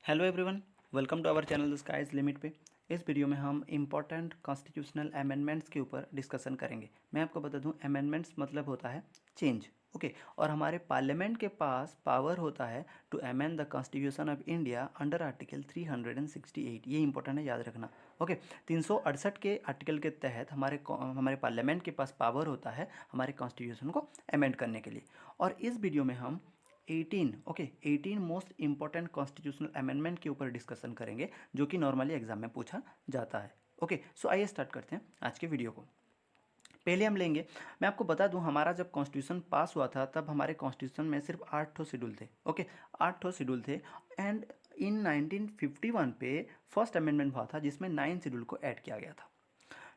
Hello everyone, welcome to our channel the sky is limit पे। इस video में हम इम्पॉर्टेंट कॉन्स्टिट्यूशनल अमेंडमेंट्स के ऊपर डिस्कशन करेंगे। मैं आपको बता दूं, अमेंडमेंट्स मतलब होता है चेंज। ओके, और हमारे पार्लियामेंट के पास पावर होता है to amend the constitution of India under article 368। ये इंपॉर्टेंट है, याद रखना। ओके, 368 के आर्टिकल के तहत हमारे पार्लियामेंट के पास पावर होता है हमारे कॉन्स्टिट्यूशन को अमेंड करने के लिए। और इस वीडियो में हम 18 मोस्ट इंपॉर्टेंट कॉन्स्टिट्यूशनल अमेंडमेंट के ऊपर डिस्कशन करेंगे, जो कि नॉर्मली एग्जाम में पूछा जाता है। ओके, सो आइए स्टार्ट करते हैं आज के वीडियो को। पहले हम लेंगे, मैं आपको बता दूं, हमारा जब कॉन्स्टिट्यूशन पास हुआ था तब हमारे कॉन्स्टिट्यूशन में सिर्फ 8 शेड्यूल थे। ओके, 8 शेड्यूल थे। एंड इन 1951 पे फर्स्ट अमेंडमेंट हुआ था जिसमें 9 शेड्यूल को ऐड किया गया था।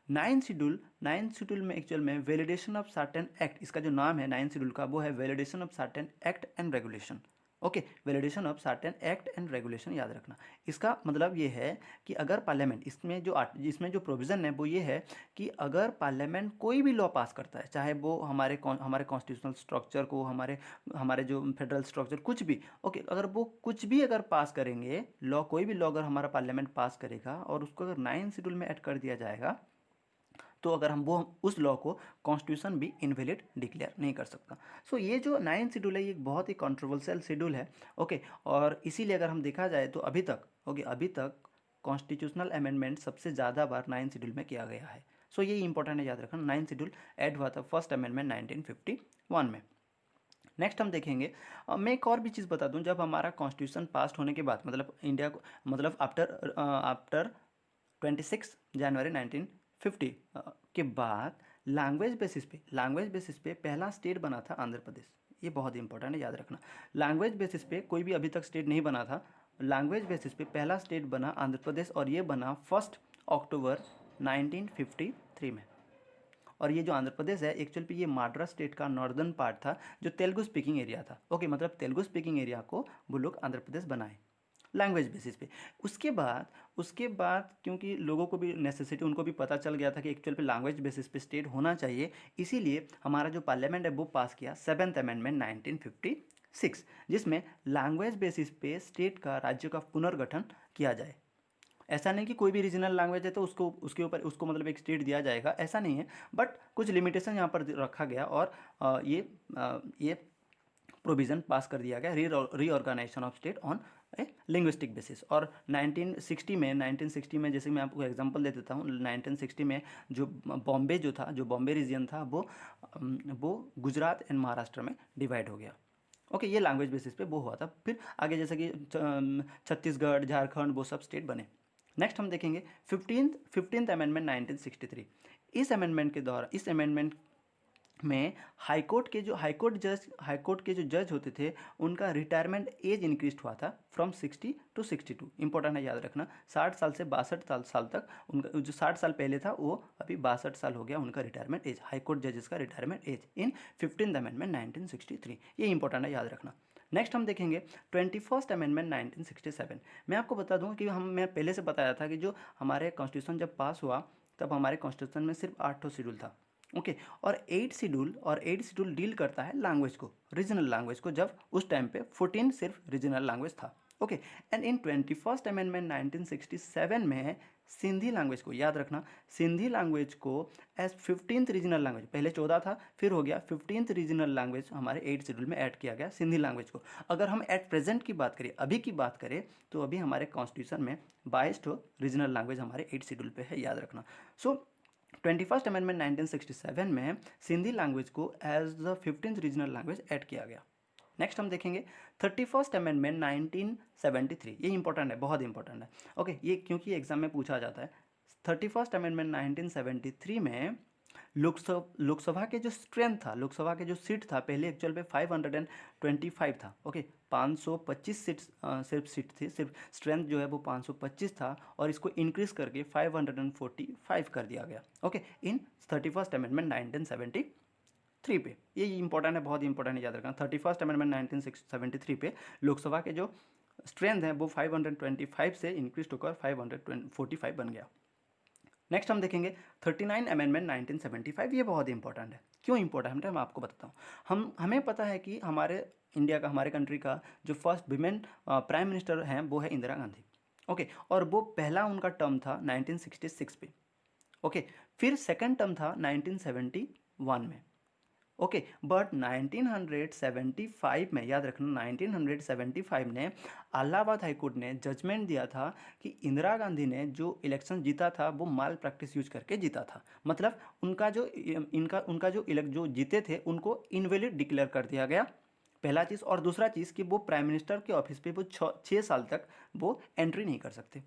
नाइन शेड्यूल में एक्चुअल में वैलिडेशन ऑफ सर्टेन एक्ट, इसका जो नाम है नाइन शेड्यूल का वो है validation of certain act and regulation. Okay, validation of certain act and regulation, याद रखना। इसका मतलब ये है कि अगर पार्लियामेंट, इसमें जो प्रोविज़न है वो ये है कि अगर पार्लियामेंट कोई भी लॉ पास करता है, चाहे वो हमारे कॉन्स्टिट्यूशनल स्ट्रक्चर को, हमारे जो फेडरल स्ट्रक्चर, कुछ भी, ओके, अगर वो कुछ भी अगर पास करेंगे लॉ, कोई भी लॉ अगर हमारा पार्लियामेंट पास करेगा और उसको अगर 9 शेड्यूल में ऐड कर दिया जाएगा, तो अगर हम वो उस लॉ को कॉन्स्टिट्यूशन भी इनवैलिड डिक्लेयर नहीं कर सकता। सो ये जो 9 शेड्यूल है ये एक बहुत ही कंट्रोवर्शियल शेड्यूल है। ओके, और इसीलिए अगर हम देखा जाए तो अभी तक कॉन्स्टिट्यूशनल अमेंडमेंट सबसे ज़्यादा बार 9 शेड्यूल में किया गया है। सो ये इंपॉर्टेंट है, याद रखना। 9 शेड्यूल ऐड हुआ था फर्स्ट अमेंडमेंट 1951 में। नेक्स्ट हम देखेंगे, मैं एक और भी चीज़ बता दूं, जब हमारा कॉन्स्टिट्यूशन पास होने के बाद, मतलब इंडिया को, मतलब आफ्टर 26 जनवरी 1950 के बाद लैंग्वेज बेसिस पे पहला स्टेट बना था आंध्र प्रदेश। ये बहुत इंपॉर्टेंट है, याद रखना। लैंग्वेज बेसिस पे कोई भी अभी तक स्टेट नहीं बना था। लैंग्वेज बेसिस पे पहला स्टेट बना आंध्र प्रदेश, और ये बना 1 अक्टूबर 1953 में। और ये जो आंध्र प्रदेश है एक्चुअल पे ये माड्रास स्टेट का नॉर्दर्न पार्ट था, जो तेलुगु स्पीकिंग एरिया था। ओके, मतलब तेलुगु स्पीकिंग एरिया को वो लोग आंध्र प्रदेश बनाए लैंग्वेज बेसिस पे। उसके बाद क्योंकि लोगों को भी नेसेसिटी, उनको भी पता चल गया था कि एक्चुअल पे लैंग्वेज बेसिस पे स्टेट होना चाहिए, इसीलिए हमारा जो पार्लियामेंट है वो पास किया 7th अमेंडमेंट 1956, जिसमें लैंग्वेज बेसिस पे स्टेट का, राज्य का पुनर्गठन किया जाए। ऐसा नहीं कि कोई भी रीजनल लैंग्वेज है तो उसके ऊपर उसको मतलब एक स्टेट दिया जाएगा, ऐसा नहीं है। बट कुछ लिमिटेशन यहाँ पर रखा गया, और ये प्रोविज़न पास कर दिया गया, reorganisation of state on a linguistic basis. और 1960 में जैसे मैं आपको एग्जांपल दे देता हूँ, 1960 में जो बॉम्बे रीजन था वो गुजरात एंड महाराष्ट्र में डिवाइड हो गया। ओके, ये लैंग्वेज बेसिस पे वो हुआ था। फिर आगे जैसे कि छत्तीसगढ़, झारखंड, वो सब स्टेट बने। नेक्स्ट हम देखेंगे फिफ्टींथ अमेंडमेंट 1963। इस अमेंडमेंट में हाईकोर्ट के जो जज होते थे उनका रिटायरमेंट एज इंक्रीज हुआ था फ्रॉम 60 to 62। इंपॉर्टेंट है, याद रखना। 60 साल से 62 साल तक उनका, जो 60 साल पहले था वो अभी 62 साल हो गया उनका रिटायरमेंट एज, हाईकोर्ट जजेस का retirement as in 15th amendment 1963। ये इंपॉर्टेंट है, याद रखना। नेक्स्ट हम देखेंगे 21st अमेंडमेंट 1967। मैं आपको बता दूं कि मैं पहले से बताया था कि जो हमारे कॉन्स्टिट्यूशन जब पास हुआ तब हमारे कॉन्स्टिट्यूशन में सिर्फ 8 शेड्यूल था। ओके, और 8 शेड्यूल डील करता है लैंग्वेज को, रीजनल लैंग्वेज को, जब उस टाइम पे 14 सिर्फ रीजनल लैंग्वेज था। Okay, and in 21st amendment 1967 में सिंधी लैंग्वेज को, याद रखना, सिंधी लैंग्वेज को एज 15th रीजनल लैंग्वेज, पहले 14 था फिर हो गया 15th रीजनल लैंग्वेज, हमारे 8 शेड्यूल में ऐड किया गया सिंधी लैंग्वेज को। अगर हम एट प्रेजेंट की बात करें, अभी की बात करें, तो अभी हमारे कॉन्स्टिट्यूशन में 22 रीजनल लैंग्वेज हमारे 8 शेड्यूल पे है, याद रखना। सो 21st अमेंडमेंट 1967 में सिंधी लैंग्वेज को as the 15th regional language add किया गया। नेक्स्ट हम देखेंगे 31st अमेंडमेंट 1973। ये इंपॉर्टेंट है, बहुत इंपॉर्टेंट है। ओके, ये क्योंकि एग्जाम में पूछा जाता है। 31st अमेंडमेंट 1973 में लोकसभा के जो स्ट्रेंथ था, लोकसभा के जो सीट था, पहले एक्चुअल पे 525 था। ओके, 525 सीट सिर्फ सीट थी, सिर्फ स्ट्रेंथ जो है वो 525 था, और इसको इंक्रीज करके 545 कर दिया गया। ओके, इन 31st अमेंडमेंट 1973 पे। ये इंपॉर्टेंट है, बहुत इंपॉर्टेंट है, याद रखना। 31st अमेंडमेंट 1973 पे लोकसभा के जो स्ट्रेंथ है वो 525 से इंक्रीज होकर 545 बन गया। नेक्स्ट हम देखेंगे 39 अमेंडमेंट 1975। ये बहुत इंपॉर्टेंट है। क्यों इंपॉर्टेंट है मैं आपको बताता हूँ। हमें पता है कि हमारे इंडिया का, हमारे कंट्री का जो फर्स्ट विमेन प्राइम मिनिस्टर हैं वो है इंदिरा गांधी। ओके, और वो पहला उनका टर्म था 1966 पे। ओके, फिर सेकंड टर्म था 1971 में। ओके, बट 1975 में, याद रखना 1975 ने इलाहाबाद हाईकोर्ट ने जजमेंट दिया था कि इंदिरा गांधी ने जो इलेक्शन जीता था वो माल प्रैक्टिस यूज करके जीता था। मतलब उनका जो जीते थे उनको इनवैलिड डिक्लेयर कर दिया गया, पहला चीज़। और दूसरा चीज़ कि वो प्राइम मिनिस्टर के ऑफिस पे वो 6 साल तक वो एंट्री नहीं कर सकते।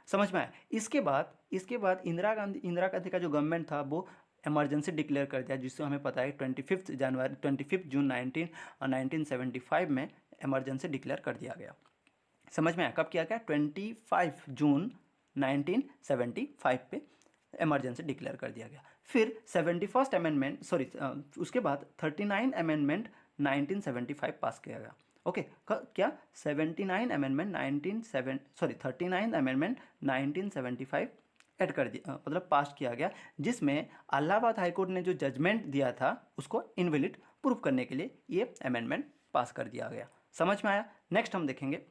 समझ में आया। इसके बाद इंदिरा गांधी का जो गवर्नमेंट था वो इमरजेंसी डिक्लेयर कर दिया, जिससे हमें पता है 25 जून 1975 में इमरजेंसी डिक्लेयर कर दिया गया। समझ में आया, कब किया गया? 25 जून 1975 पे इमरजेंसी डिक्लेयर कर दिया गया। फिर 71st अमेंडमेंट, उसके बाद 39 अमेंडमेंट 1975 पास किया गया। ओके, क्या 79 अमेंडमेंट 39 अमेंडमेंट 1975 ऐड कर दिया, मतलब पास किया गया, जिसमें इलाहाबाद हाईकोर्ट ने जो जजमेंट दिया था उसको इनवैलिड प्रूव करने के लिए ये अमेंडमेंट पास कर दिया गया। समझ में आया। नेक्स्ट हम देखेंगे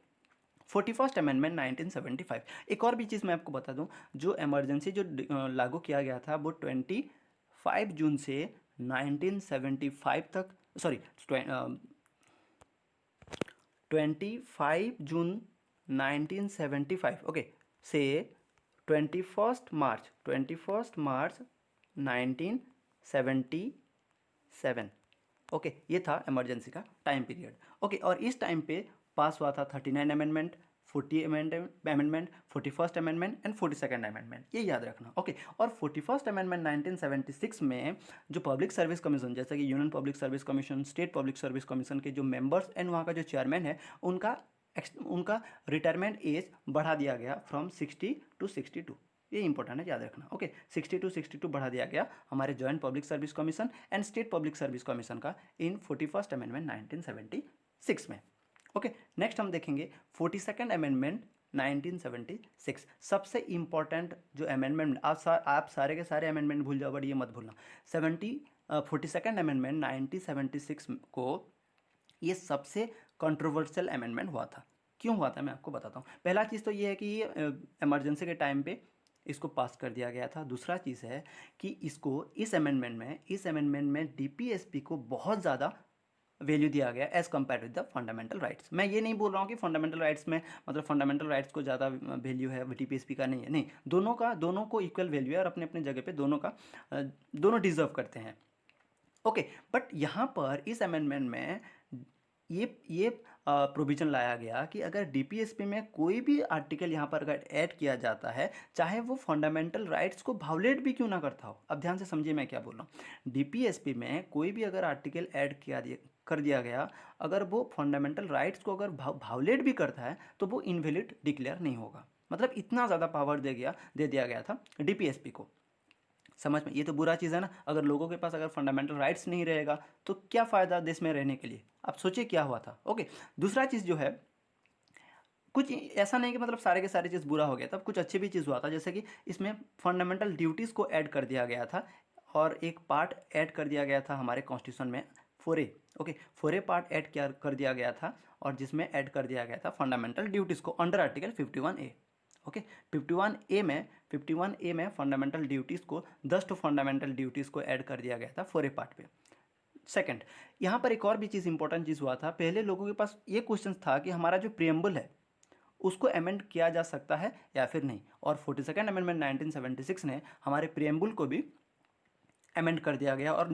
41st अमेंडमेंट 1975। एक और भी चीज़ मैं आपको बता दूं, जो इमरजेंसी जो लागू किया गया था वो 25 जून से 1975 तक, 25 जून 1975, ओके, से 21 मार्च 1977। ओके, ये था इमरजेंसी का टाइम पीरियड। ओके, और इस टाइम पे पास हुआ था 39 amendment, 40 amendment, 41st amendment and 42nd amendment, ये याद रखना। ओके, और 41st अमेंडमेंट 1976 में जो पब्लिक सर्विस कमीशन, जैसे कि union public service commission, state public service commission के जो मेंबर्स एंड वहाँ का जो चेयरमैन है, उनका रिटायरमेंट एज बढ़ा दिया गया फ्रॉम 60 to 62। ये इंपॉर्टेंट है, याद रखना। ओके, 60 to 62 बढ़ा दिया गया हमारे joint public service commission and state public service commission का इन 41st अमेंडमेंट 1976 में। ओके, नेक्स्ट हम देखेंगे 42nd अमेंडमेंट 1976। सबसे इंपॉर्टेंट जो अमेंडमेंट, आप सारे के सारे अमेंडमेंट भूल जाओ, बट ये मत भूलना। 42nd अमेंडमेंट 1976 को ये सबसे कंट्रोवर्शियल अमेंडमेंट हुआ था। क्यों हुआ था मैं आपको बताता हूँ। पहला चीज़ तो ये है कि ये इमरजेंसी के टाइम पे इसको पास कर दिया गया था। दूसरा चीज़ है कि इस अमेंडमेंट में डीपीएसपी को बहुत ज़्यादा वैल्यू दिया गया as compare with the fundamental rights. मैं ये नहीं बोल रहा हूँ कि फंडामेंटल राइट्स में, मतलब फंडामेंटल राइट्स को ज़्यादा वैल्यू है डीपीएसपी का, नहीं है, नहीं, दोनों को इक्वल वैल्यू है और अपने अपने जगह पे दोनों डिजर्व करते हैं। ओके, बट यहाँ पर इस अमेंडमेंट में ये प्रोविजन लाया गया कि अगर डीपीएसपी में कोई भी आर्टिकल यहाँ पर अगर ऐड किया जाता है, चाहे वो फंडामेंटल राइट्स को वायोलेट भी क्यों ना करता हो। अब ध्यान से समझिए मैं क्या बोल रहा हूँ। डीपीएसपी में कोई भी अगर आर्टिकल ऐड कर दिया गया, अगर वो फंडामेंटल राइट्स को अगर वायोलेट भी करता है तो वो इनवैलिड डिक्लेयर नहीं होगा। मतलब इतना ज़्यादा पावर दे दिया गया था डीपीएसपी को। समझ में, ये तो बुरा चीज़ है ना। अगर लोगों के पास अगर फंडामेंटल राइट्स नहीं रहेगा तो क्या फ़ायदा देश में रहने के लिए। आप सोचिए क्या हुआ था। ओके, दूसरा चीज़ जो है, कुछ ऐसा नहीं कि मतलब सारे के सारे चीज़ बुरा हो गया, तब कुछ अच्छी भी चीज़ हुआ था, जैसे कि इसमें फंडामेंटल ड्यूटीज़ को ऐड कर दिया गया था और एक पार्ट ऐड कर दिया गया था हमारे कॉन्स्टिट्यूशन में, 4A। Okay, 4A part add कर दिया गया था और जिसमें ऐड कर दिया गया था फंडामेंटल ड्यूटीज़ को under article 51A। Okay, 51A में फंडामेंटल ड्यूटीज़ को 10 फंडामेंटल ड्यूटीज़ को ऐड कर दिया गया था 4A पार्ट पे। सेकंड, यहाँ पर एक और भी चीज़ इंपॉर्टेंट चीज़ हुआ था। पहले लोगों के पास ये क्वेश्चन था कि हमारा जो प्रियम्बल है उसको अमेंड किया जा सकता है या फिर नहीं, और 42nd अमेंडमेंट 1976 ने हमारे प्रियम्बल को भी अमेंड कर दिया गया और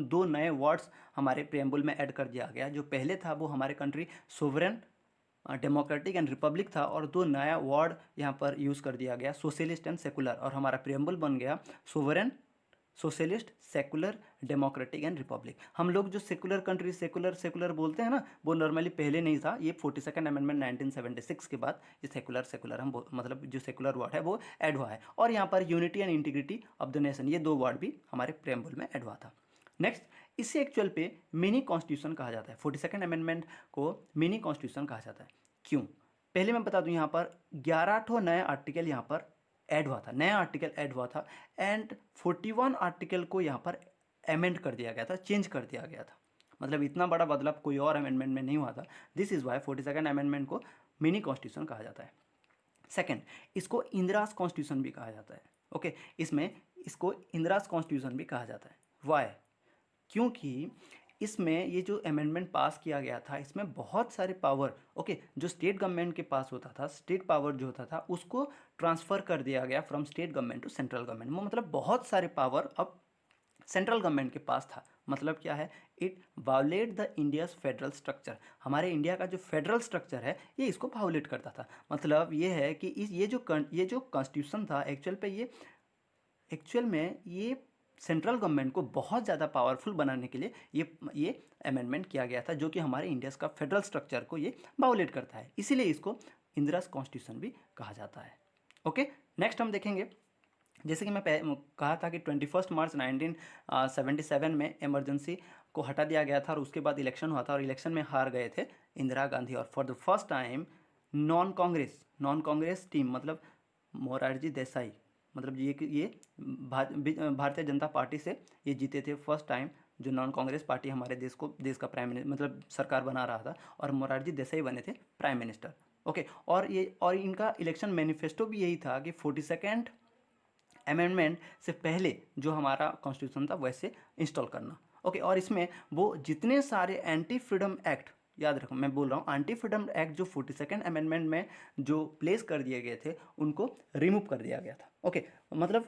दो नए वर्ड्स हमारे प्रियम्बल में ऐड कर दिया गया। जो पहले था वो हमारे country sovereign, democratic and Republic था, और दो नया वर्ड यहाँ पर यूज़ कर दिया गया, सोशलिस्ट एंड सेकुलर, और हमारा प्रियम्बल बन गया sovereign, socialist, secular, democratic and Republic. हम लोग जो सेकुलर कंट्री सेकुलर बोलते हैं ना, वो नॉर्मली पहले नहीं था। ये 42nd अमेंडमेंट 1976 के बाद ये सेकुलर हम मतलब जो सेकुलर वर्ड है वो ऐड हुआ है। और यहाँ पर unity and integrity of the nation, ये दो वर्ड भी हमारे प्रेम्बल में ऐड हुआ था। नेक्स्ट, इसे एक्चुअल पे मिनी कॉन्स्टिट्यूशन कहा जाता है। 42nd अमेंडमेंट को मिनी कॉन्स्टिट्यूशन कहा जाता है। क्यों? पहले मैं बता दूं, यहाँ पर 11 नए आर्टिकल ऐड हुआ था, नया आर्टिकल ऐड हुआ था, एंड 41 आर्टिकल को यहाँ पर अमेंड कर दिया गया था, चेंज कर दिया गया था। मतलब इतना बड़ा बदलाव कोई और अमेंडमेंट में नहीं हुआ था। This is why 42nd amendment को मिनी कॉन्स्टिट्यूशन कहा जाता है। सेकंड, इसको इंदिराज कॉन्स्टिट्यूशन भी कहा जाता है। ओके, इसमें इसको इंदिराज कॉन्स्टिट्यूशन भी कहा जाता है। वाई? क्योंकि इसमें ये जो अमेंडमेंट पास किया गया था, इसमें बहुत सारे पावर, ओके, जो स्टेट गवर्नमेंट के पास होता था, स्टेट पावर जो होता था उसको ट्रांसफ़र कर दिया गया from state government to central government. मतलब बहुत सारे पावर अब सेंट्रल गवर्नमेंट के पास था। मतलब क्या है? It violet the India's federal structure. हमारे इंडिया का जो फेडरल स्ट्रक्चर है ये इसको वायोलेट करता था। मतलब ये है कि ये जो कॉन्स्टिट्यूशन था एक्चुअल में ये सेंट्रल गवर्नमेंट को बहुत ज़्यादा पावरफुल बनाने के लिए ये अमेंडमेंट किया गया था, जो कि हमारे इंडिया का फेडरल स्ट्रक्चर को ये वायोलेट करता है। इसीलिए इसको इंदिराज कॉन्स्टिट्यूशन भी कहा जाता है। ओके, नेक्स्ट हम देखेंगे, जैसे कि मैं कहा था कि 21 मार्च 1977 में इमरजेंसी को हटा दिया गया था और उसके बाद इलेक्शन हुआ था और इलेक्शन में हार गए थे इंदिरा गांधी। और for the first time non Congress team, मतलब मोरारजी देसाई, मतलब ये भारतीय जनता पार्टी से ये जीते थे फर्स्ट टाइम। जो नॉन कांग्रेस पार्टी हमारे देश का प्राइम मिनिस्टर, मतलब सरकार बना रहा था, और मोरारजी देसाई बने थे प्राइम मिनिस्टर। ओके, और इनका इलेक्शन मैनिफेस्टो भी यही था कि 42nd अमेंडमेंट से पहले जो हमारा कॉन्स्टिट्यूशन था वैसे इंस्टॉल करना। ओके, और इसमें वो जितने सारे एंटी फ्रीडम एक्ट, याद रखो मैं बोल रहा हूँ एंटी फ्रीडम एक्ट जो 42nd अमेंडमेंट में जो प्लेस कर दिए गए थे उनको रिमूव कर दिया गया था। ओके, मतलब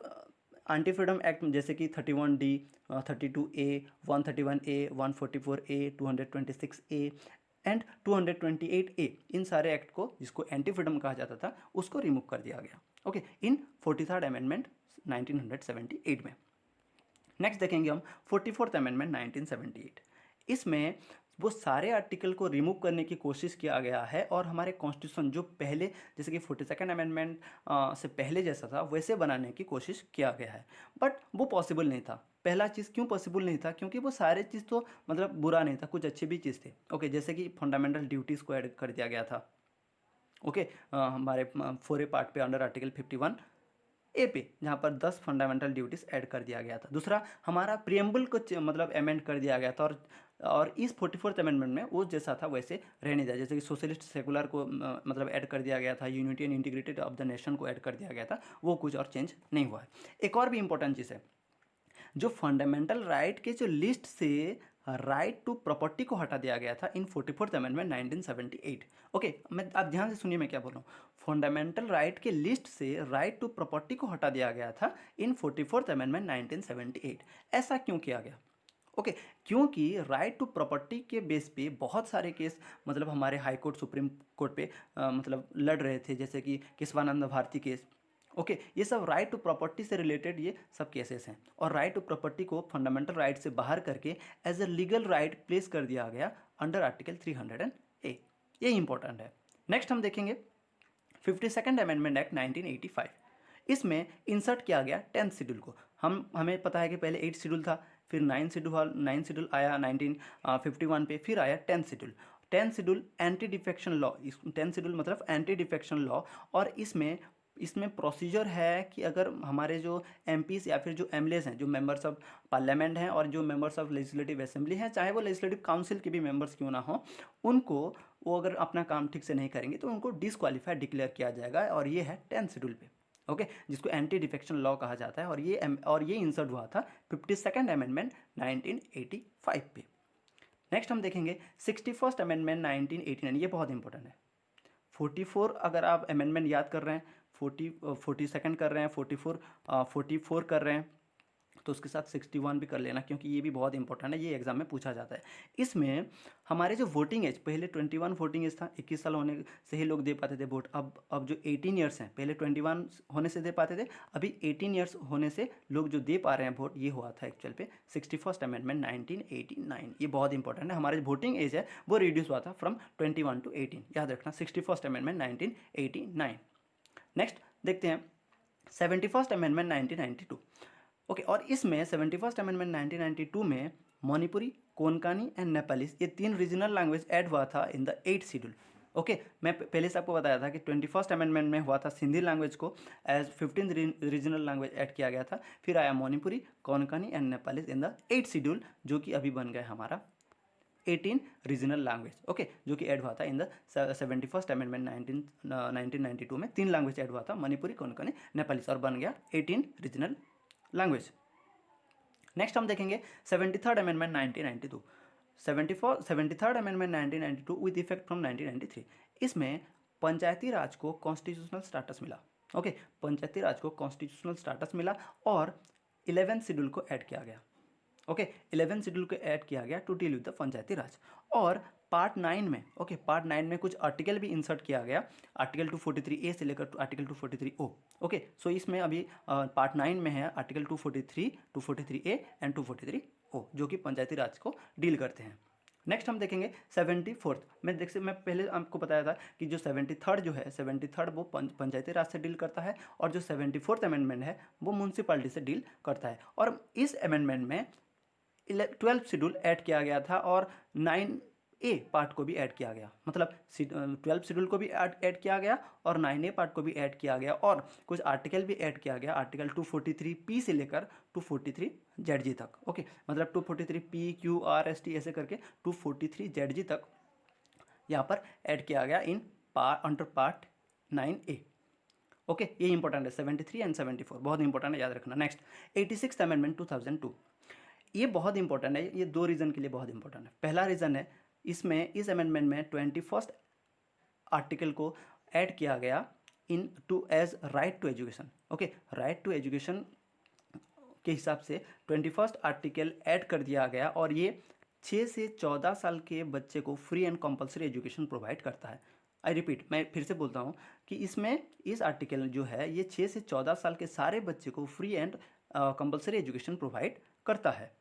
एंटी फ्रीडम एक्ट जैसे कि 31D, 32A, 131A, 144A, 226A and 228A, इन सारे एक्ट को, जिसको एंटी फ्रीडम कहा जाता था, उसको रिमूव कर दिया गया। ओके, इन 43rd अमेंडमेंट 1978 में। नेक्स्ट देखेंगे हम 44th अमेंडमेंट 1978। इसमें वो सारे आर्टिकल को रिमूव करने की कोशिश किया गया है और हमारे कॉन्स्टिट्यूशन जो पहले, जैसे कि 42nd अमेंडमेंट से पहले जैसा था वैसे बनाने की कोशिश किया गया है, बट वो पॉसिबल नहीं था। पहला चीज़ क्यों पॉसिबल नहीं था? क्योंकि वो सारे चीज़ तो मतलब बुरा नहीं था, कुछ अच्छे भी चीज़ थे। ओके, जैसे कि फंडामेंटल ड्यूटीज़ को ऐड कर दिया गया था। ओके, हमारे 4A पार्ट पे अंडर आर्टिकल 51A पे, जहाँ पर 10 फंडामेंटल ड्यूटीज़ ऐड कर दिया गया था। दूसरा, हमारा प्रियम्बल को मतलब अमेंड कर दिया गया था, और इस 44th अमेंडमेंट में वो जैसा था वैसे रहने दिया। जैसे कि सोशलिस्ट सेकुलर को मतलब ऐड कर दिया गया था, unity and integrated of the nation को ऐड कर दिया गया था, वो कुछ और चेंज नहीं हुआ है। एक और भी इंपॉर्टेंट चीज़ है, जो फंडामेंटल राइट के जो लिस्ट से राइट टू प्रॉपर्टी को हटा दिया गया था इन 44th अमेंडमेंट 1978। ओके, मैं आप ध्यान से सुनिए मैं क्या बोल रहा हूँ। फंडामेंटल राइट के लिस्ट से राइट टू प्रॉपर्टी को हटा दिया गया था इन 44th अमेंडमेंट 1978। ऐसा क्यों किया गया? ओके, क्योंकि राइट टू प्रॉपर्टी के बेस पे बहुत सारे केस, मतलब हमारे हाई कोर्ट, सुप्रीम कोर्ट पे मतलब लड़ रहे थे, जैसे कि केशवानंद भारती केस। ओके, ये सब राइट टू प्रॉपर्टी से रिलेटेड ये सब केसेस हैं, और राइट टू प्रॉपर्टी को फंडामेंटल राइट से बाहर करके as a legal right place कर दिया गया अंडर आर्टिकल 300A। ये इंपॉर्टेंट है। नेक्स्ट हम देखेंगे 52nd अमेंडमेंट एक्ट 1985। इसमें इंसर्ट किया गया 10th शेड्यूल को। हमें पता है कि पहले 8 शेड्यूल था, फिर 9 शेड्यूल आया 1951 पे, फिर आया 10th schedule. 10th schedule anti defection law, 10th schedule मतलब एंटी डिफेक्शन लॉ, और इसमें प्रोसीजर है कि अगर हमारे जो एमपीज या फिर जो एमएलएज हैं, जो मेंबर्स ऑफ पार्लियामेंट हैं और जो मेंबर्स ऑफ लेजिस्लेटिव असेंबली हैं, चाहे वो लेजिस्लेटिव काउंसिल के भी मेंबर्स क्यों ना हो, उनको, वो अगर अपना काम ठीक से नहीं करेंगे तो उनको डिसक्वालीफाइड डिक्लेयर किया जाएगा, और ये है 10th शेड्यूल पे। ओके, जिसको एंटी डिफेक्शन लॉ कहा जाता है, और ये इंसर्ट हुआ था 52nd अमेंडमेंट 1985 पे। नेक्स्ट हम देखेंगे 61st अमेंडमेंट 1989। ये बहुत इंपॉर्टेंट है। 44 अगर आप अमेंडमेंट याद कर रहे हैं, 42nd कर रहे हैं, 44 कर रहे हैं, तो उसके साथ 61 भी कर लेना, क्योंकि ये भी बहुत इंपॉर्टेंट है, ये एग्जाम में पूछा जाता है। इसमें हमारे जो वोटिंग एज, पहले 21 वोटिंग एज था, 21 साल होने से ही लोग दे पाते थे वोट। अब जो 18 ईयर्स हैं, पहले 21 होने से दे पाते थे, अभी 18 ईयर्स होने से लोग जो दे पा रहे हैं वोट, ये हुआ था एक्चुअल पे 61st अमेंडमेंट 1989। ये बहुत इंपॉर्टेंट है। हमारे जो वोटिंग एज है वो रिड्यूस हुआ था फ्रॉम 21 to 18, याद रखना, 61st अमेंडमेंट 1989। नेक्स्ट देखते हैं 71st अमेंडमेंट 1992। ओके, और इसमें 71st अमेंडमेंट 1992 में मणिपुरी, कोनकानी एंड नेपालीज, ये 3 रीजनल लैंग्वेज ऐड हुआ था इन द 8th शेड्यूल। ओके मैं पहले से आपको बताया था कि 21st अमेंडमेंट में हुआ था सिंधी लैंग्वेज को as 15th regional language add किया गया था, फिर आया Manipuri, Konkani and Nepali in the 8th schedule, जो कि अभी बन गया हमारा 18 रीजनल लैंग्वेज, ओके, जो कि ऐड हुआ था इन द 71st अमेंडमेंट 1992 में 3 लैंग्वेज ऐड हुआ था, मणिपुरी, कोंकणी, नेपाली, और बन गया 18 रीजनल लैंग्वेज। नेक्स्ट हम देखेंगे 73rd amendment 1992, 73rd amendment 1992 with effect from 1993। इसमें पंचायती राज को कॉन्स्टिट्यूशनल स्टेटस मिला, ओके, पंचायती राज को कॉन्स्टिट्यूशनल स्टेटस मिला और 11th शेड्यूल को ऐड किया गया, ओके, 11th शेड्यूल को ऐड किया गया टू डील विद द पंचायती राज। और पार्ट 9 में, ओके, पार्ट 9 में कुछ आर्टिकल भी इंसर्ट किया गया, आर्टिकल 243A से लेकर आर्टिकल 243O, ओके। सो इसमें अभी पार्ट 9 में है आर्टिकल 243, 243A एंड 243O, जो कि पंचायती राज को डील करते हैं। नेक्स्ट हम देखेंगे 74th मैं पहले आपको बताया था कि जो 73rd जो है 73rd वो पंचायती राज से डील करता है, और जो 74th अमेंडमेंट है वो म्यूनसिपैलिटी से डील करता है। और इस अमेंडमेंट में 12th शेड्यूल ऐड किया गया था और 9A पार्ट को भी ऐड किया गया, मतलब 12th शेड्यूल को भी ऐड किया गया और 9A पार्ट को भी ऐड किया गया, और कुछ आर्टिकल भी ऐड किया गया, आर्टिकल 243P से लेकर 243ZG तक, ओके, मतलब 243P, Q, R, S, T ऐसे करके 243ZG तक यहाँ पर ऐड किया गया in under part 9A, okay. ये इंपॉर्टेंट है, 73 एंड 74 बहुत इंपॉर्टेंट है, याद रखना। नेक्स्ट 86th अमेंडमेंट 2002, ये बहुत इंपॉर्टेंट है, ये 2 रीज़न के लिए बहुत इंपॉर्टेंट है। पहला रीज़न है इसमें इस अमेंडमेंट में 21st आर्टिकल को ऐड किया गया into as right to education, okay, right to education के हिसाब से 21st आर्टिकल ऐड कर दिया गया, और ये 6 से 14 साल के बच्चे को free and compulsory education provide करता है। आई रिपीट, मैं फिर से बोलता हूँ कि इसमें इस आर्टिकल जो है ये 6 से 14 साल के सारे बच्चे को free and compulsory education provide करता है,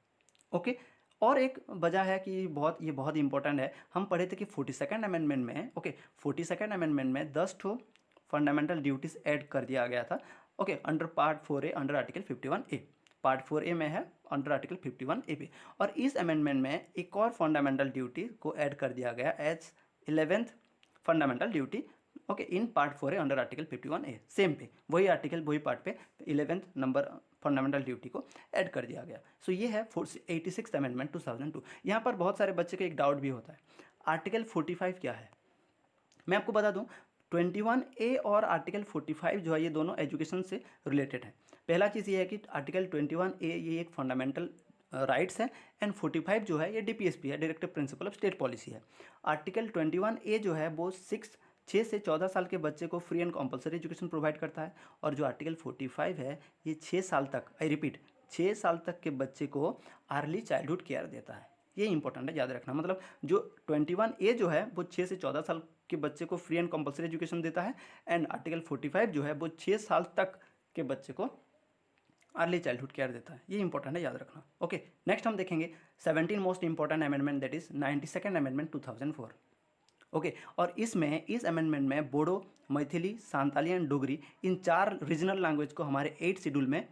ओके। और एक वजह है कि ये बहुत इंपॉर्टेंट है, हम पढ़े थे कि 42nd अमेंडमेंट में, ओके, 42nd अमेंडमेंट में 10 ठो फंडामेंटल ड्यूटीज ऐड कर दिया गया था, okay, under part 4A under article 51A, part 4A में है अंडर आर्टिकल 51A पे। और इस अमेंडमेंट में एक और फंडामेंटल ड्यूटी को ऐड कर दिया गया as 11th fundamental duty, okay, in part 4A under article 51A, same पे वही आर्टिकल वही पार्ट पे 11th नंबर फंडामेंटल ड्यूटी को ऐड कर दिया गया। सो ये है 86th अमेंडमेंट 2002। यहाँ पर बहुत सारे बच्चे को एक डाउट भी होता है, आर्टिकल 45 क्या है। मैं आपको बता दूँ 21A और आर्टिकल 45 जो है ये दोनों एजुकेशन से रिलेटेड है। पहला चीज़ ये है कि आर्टिकल 21A ये एक फंडामेंटल राइट्स है, एंड 45 जो है ये DPSP है, directive principle of state policy है। आर्टिकल 21A जो है वो 6 से 14 साल के बच्चे को free and compulsory education provide करता है, और जो आर्टिकल 45 है ये 6 साल तक, आई रिपीट, 6 साल तक के बच्चे को अर्ली चाइल्डहुड केयर देता है। ये इंपॉर्टेंट है, याद रखना। मतलब जो 21A जो है वो 6 से 14 साल के बच्चे को फ्री एंड कंपलसरी एजुकेशन देता है, एंड आर्टिकल 45 जो है वो 6 साल तक के बच्चे को अर्ली चाइल्डहुड केयर देता है। ये इंपॉर्टेंट है, याद रखना, ओके। नेक्स्ट हम देखेंगे 17 most important amendment, that is 92nd amendment 2004, okay. और इसमें इस अमेंडमेंट में Bodo, Maithili, Santali and Dogri in 4 regional language को हमारे 8th शेड्यूल में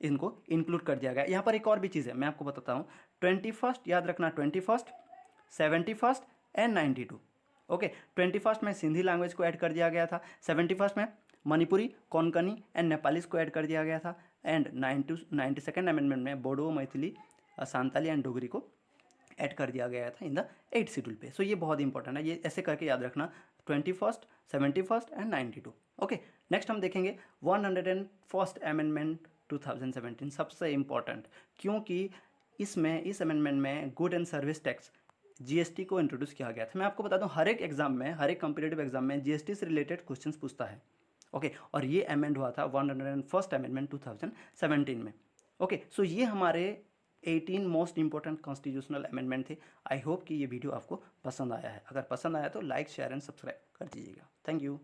इनको इंक्लूड कर दिया गया। यहाँ पर एक और भी चीज़ है, मैं आपको बताता हूँ। 21st याद रखना, 21st, 71st and 92, okay. 21st में सिंधी लैंग्वेज को ऐड कर दिया गया था, 71st में मणिपुरी, कोंकणी एंड नेपालीज को ऐड कर दिया गया था, एंड 92nd अमेंडमेंट में बोडो, मैथिली, सांताली एंड डोगरी को ऐड कर दिया गया था इन द 8th शेड्यूल पे। सो ये बहुत इंपॉर्टेंट है, ये ऐसे करके याद रखना, 21st, 71st and 92, okay. Next हम देखेंगे 101st अमेंडमेंट 2017, सबसे इंपॉर्टेंट, क्योंकि इसमें इस अमेंडमेंट में good and service tax GST को इंट्रोड्यूस किया गया था। मैं आपको बता दूं हर एक एग्जाम में, हर एक कॉम्पिटेटिव एग्जाम में GST से रिलेटेड क्वेश्चंस पूछता है, ओके। और ये अमेंड हुआ था 101st अमेंडमेंट 2017 में, ओके। सो ये हमारे 18 मोस्ट इंपॉर्टेंट कॉन्स्टिट्यूशनल अमेंडमेंट थे। आई होप कि ये वीडियो आपको पसंद आया है। अगर पसंद आया तो लाइक, शेयर एंड सब्सक्राइब कर दीजिएगा। Thank you.